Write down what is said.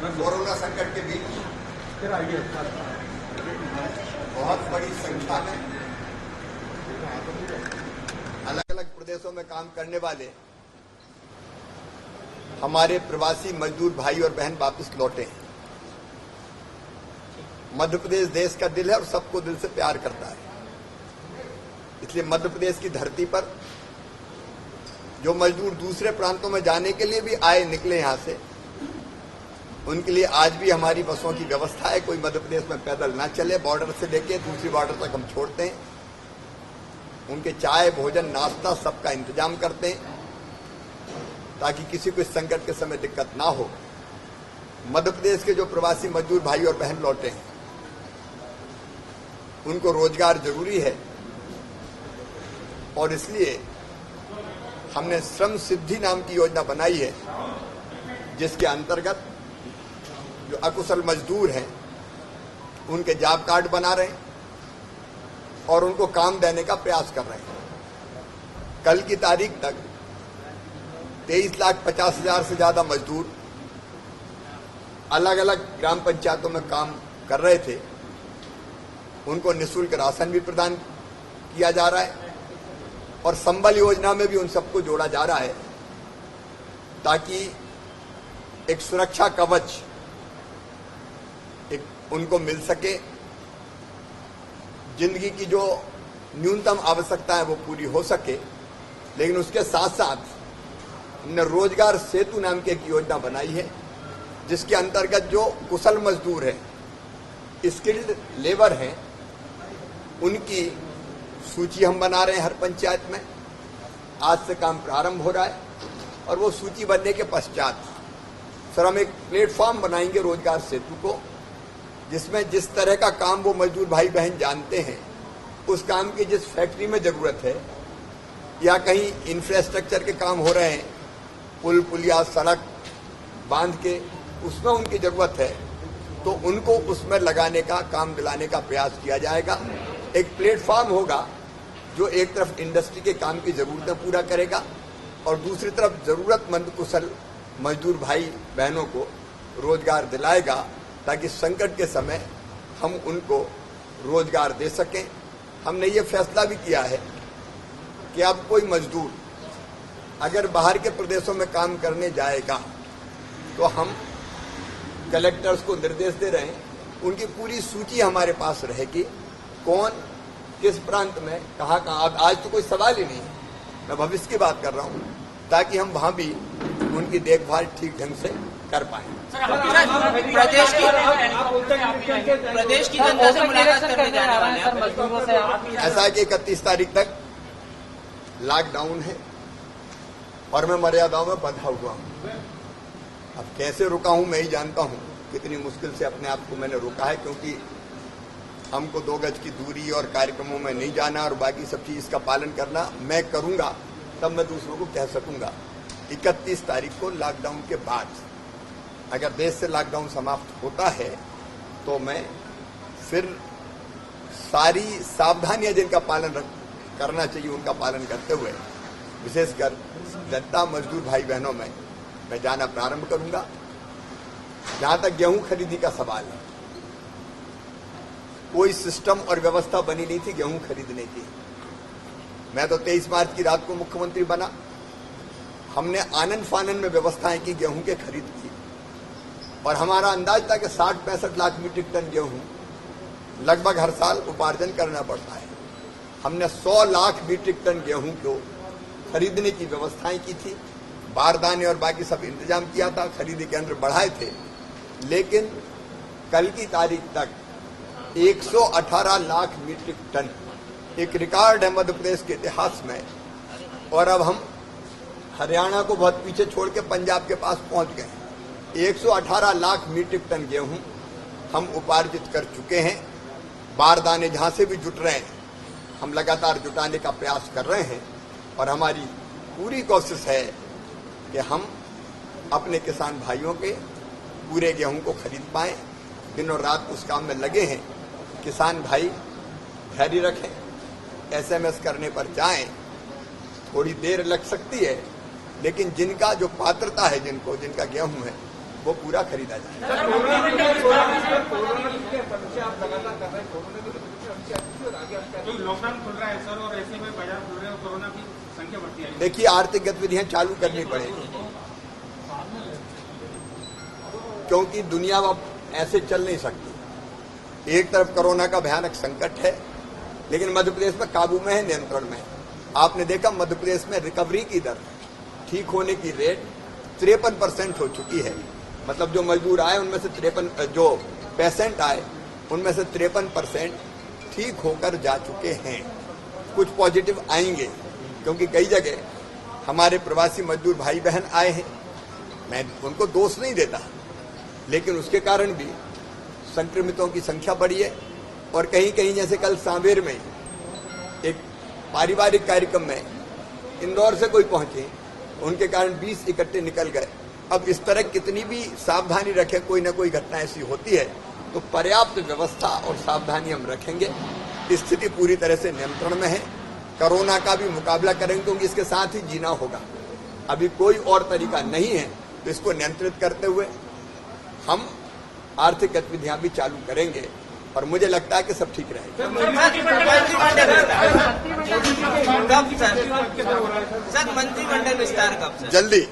Corona संकट के बीच बहुत बड़ी संख्या में अलग अलग प्रदेशों में काम करने वाले हमारे प्रवासी मजदूर भाई और बहन वापस लौटे हैं। मध्य प्रदेश देश का दिल है और सबको दिल से प्यार करता है, इसलिए मध्य प्रदेश की धरती पर जो मजदूर दूसरे प्रांतों में जाने के लिए भी आए निकले यहां से, उनके लिए आज भी हमारी बसों की व्यवस्था है। कोई मध्य प्रदेश में पैदल ना चले, बॉर्डर से लेके दूसरी बॉर्डर तक हम छोड़ते हैं। उनके चाय भोजन नाश्ता सबका इंतजाम करते हैं ताकि किसी को इस संकट के समय दिक्कत ना हो। मध्य प्रदेश के जो प्रवासी मजदूर भाई और बहन लौटे हैं उनको रोजगार जरूरी है और इसलिए हमने श्रम सिद्धि नाम की योजना बनाई है, जिसके अंतर्गत जो अकुशल मजदूर हैं उनके जॉब कार्ड बना रहे हैं और उनको काम देने का प्रयास कर रहे हैं। कल की तारीख तक 23,50,000 से ज्यादा मजदूर अलग अलग ग्राम पंचायतों में काम कर रहे थे। उनको निःशुल्क राशन भी प्रदान किया जा रहा है और संबल योजना में भी उन सबको जोड़ा जा रहा है ताकि एक सुरक्षा कवच उनको मिल सके। जिंदगी की जो न्यूनतम आवश्यकता है वो पूरी हो सके, लेकिन उसके साथ साथ हमने रोजगार सेतु नाम की एक योजना बनाई है, जिसके अंतर्गत जो कुशल मजदूर हैं, स्किल्ड लेबर हैं, उनकी सूची हम बना रहे हैं। हर पंचायत में आज से काम प्रारंभ हो रहा है और वो सूची बनने के पश्चात सर हम एक प्लेटफॉर्म बनाएंगे रोजगार सेतु को, जिसमें जिस तरह का काम वो मजदूर भाई बहन जानते हैं, उस काम की जिस फैक्ट्री में जरूरत है या कहीं इंफ्रास्ट्रक्चर के काम हो रहे हैं, पुल पुलिया सड़क बांध के, उसमें उनकी जरूरत है तो उनको उसमें लगाने का काम दिलाने का प्रयास किया जाएगा। एक प्लेटफॉर्म होगा जो एक तरफ इंडस्ट्री के काम की जरूरतें पूरा करेगा और दूसरी तरफ जरूरतमंद कुशल मजदूर भाई बहनों को रोजगार दिलाएगा, ताकि संकट के समय हम उनको रोजगार दे सकें। हमने ये फैसला भी किया है कि अब कोई मजदूर अगर बाहर के प्रदेशों में काम करने जाएगा तो हम कलेक्टर्स को निर्देश दे रहे हैं, उनकी पूरी सूची हमारे पास रहेगी, कौन किस प्रांत में कहाँ कहाँ। अब आज तो कोई सवाल ही नहीं है, मैं भविष्य की बात कर रहा हूँ, ताकि हम वहां भी उनकी देखभाल ठीक ढंग से कर पाए। प्रदेश की जनता से मुलाकात करने जाने वाले हैं मजदूरों से। ऐसा है कि 31 तारीख तक लॉकडाउन है और मैं मर्यादाओं में बंधा हुआ हूँ। अब कैसे रुका हूँ मैं ही जानता हूँ, कितनी मुश्किल से अपने आप को मैंने रोका है, क्योंकि हमको 2 गज की दूरी और कार्यक्रमों में नहीं जाना और बाकी सब चीज का पालन करना मैं करूंगा, तब मैं दूसरों को कह सकूंगा। 31 तारीख को लॉकडाउन के बाद अगर देश से लॉकडाउन समाप्त होता है तो मैं फिर सारी सावधानियां जिनका पालन करना चाहिए उनका पालन करते हुए विशेषकर जनता मजदूर भाई बहनों में मैं जाना प्रारंभ करूंगा। जहां तक गेहूं खरीदी का सवाल है, कोई सिस्टम और व्यवस्था बनी नहीं थी गेहूं खरीदने की। मैं तो 23 मार्च की रात को मुख्यमंत्री बना, हमने आनन फानन में व्यवस्थाएं की गेहूं के खरीद की और हमारा अंदाज था कि 60-65 लाख मीट्रिक टन गेहूं लगभग हर साल उपार्जन करना पड़ता है। हमने 100 लाख मीट्रिक टन गेहूं को खरीदने की व्यवस्थाएं की थी, बारदाने और बाकी सब इंतजाम किया था, खरीदी केंद्र बढ़ाए थे। लेकिन कल की तारीख तक 118 लाख मीट्रिक टन एक रिकॉर्ड है मध्य प्रदेश के इतिहास में, और अब हम हरियाणा को बहुत पीछे छोड़ के पंजाब के पास पहुंच गए। 118 लाख मीट्रिक टन गेहूं हम उपार्जित कर चुके हैं। बारदाने जहां से भी जुट रहे हैं हम लगातार जुटाने का प्रयास कर रहे हैं और हमारी पूरी कोशिश है कि हम अपने किसान भाइयों के पूरे गेहूं को खरीद पाएं। दिन और रात उस काम में लगे हैं। किसान भाई धैर्य रखें, एसएमएस करने पर जाएं, थोड़ी देर लग सकती है, लेकिन जिनका जो पात्रता है, जिनका गेहूं है वो पूरा खरीदा जाए। लॉकडाउन खुल रहा है सर, और ऐसे में बाजार खुल रहे हैं और कोरोना की संख्या बढ़ती है। देखिए, आर्थिक गतिविधियां चालू करनी पड़ेगी, क्योंकि दुनिया अब ऐसे चल नहीं सकती। एक तरफ कोरोना का भयानक संकट है, लेकिन मध्य प्रदेश में काबू में है, नियंत्रण में है। आपने देखा मध्य प्रदेश में रिकवरी की दर, ठीक होने की रेट 53% हो चुकी है। मतलब जो मजदूर आए उनमें से 53, जो पेशेंट आए उनमें से 53% ठीक होकर जा चुके हैं। कुछ पॉजिटिव आएंगे, क्योंकि कई जगह हमारे प्रवासी मजदूर भाई बहन आए हैं। मैं उनको दोष नहीं देता, लेकिन उसके कारण भी संक्रमितों की संख्या बढ़ी है। और कहीं कहीं जैसे कल सांवेर में एक पारिवारिक कार्यक्रम में इंदौर से कोई पहुंचे, उनके कारण 20 इकट्ठे निकल गए। अब इस तरह कितनी भी सावधानी रखें, कोई ना कोई घटना ऐसी होती है, तो पर्याप्त व्यवस्था और सावधानी हम रखेंगे। स्थिति पूरी तरह से नियंत्रण में है। कोरोना का भी मुकाबला करेंगे, क्योंकि इसके साथ ही जीना होगा। अभी कोई और तरीका नहीं है। तो इसको नियंत्रित करते हुए हम आर्थिक गतिविधियां भी चालू करेंगे, और मुझे लगता है कि सब ठीक रहेगा। सर मंत्रिमंडल विस्तार कब सर? जल्दी।